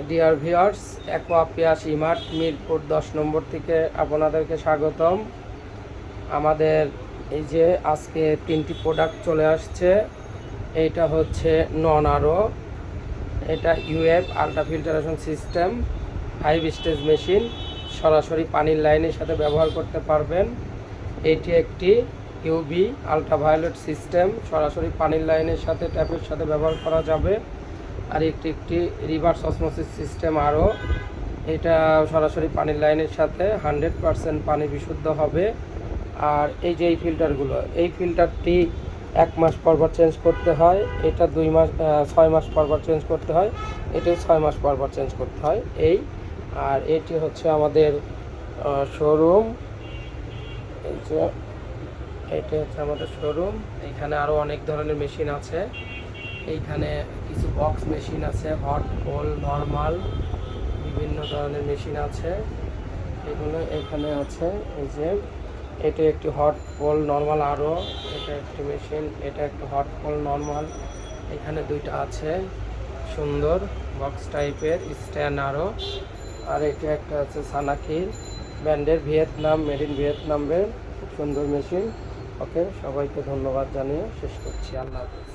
Dear viewers, অ্যাকোয়াপিয়াস Emart Mirpur 10 নম্বর থেকে আপনাদেরকে স্বাগতম। আমাদের এই যে আজকে 3টি প্রোডাক্ট চলে আসছে। এইটা হচ্ছে নন আরও, এটা UF ultra filtration system 5 stage machine, সরাসরি পানির লাইনের সাথে ব্যবহার করতে পারবেন। এটি একটি ইউভি আলট্রাভায়োলেট সিস্টেম, সরাসরি পানির লাইনের সাথে ট্যাপের সাথে ব্যবহার করা যাবে। আর একটি রিভার্স অসমোসিস সিস্টেম আরও, এটা সরাসরি পানির লাইনের সাথে 100% পানি বিশুদ্ধ হবে। আর এই যে এই ফিল্টারগুলো, এই ফিল্টারটি 1 মাস পরপর চেঞ্জ করতে হয়, এটা 6 মাস পরপর চেঞ্জ করতে হয়, এটাও 6 মাস পরপর চেঞ্জ করতে হয়। আর এটি হচ্ছে আমাদের শোরুম। এই যে এটি হচ্ছে আমাদের শোরুম। এখানে আরও অনেক ধরনের মেশিন আছে। এইখানে কিছু বক্স মেশিন আছে, হট, কোল্ড, নর্মাল, বিভিন্ন ধরনের মেশিন আছে। এগুলো এখানে আছে। এই যে এটা একটি হট, কোল্ড, নর্মাল আরও, এটা একটি মেশিন, এটা একটি হট, কোল্ড, নর্মাল। এখানে দুইটা আছে সুন্দর বক্স টাইপের স্ট্যান্ড আরও। আর এটা একটা আছে সানাকির ব্র্যান্ডের, ভিয়েতনাম, মেড ইন ভিয়েতনামের খুব সুন্দর মেশিন। ওকে, সবাইকে ধন্যবাদ জানিয়ে শেষ করছি। আল্লাহ হাফেজ।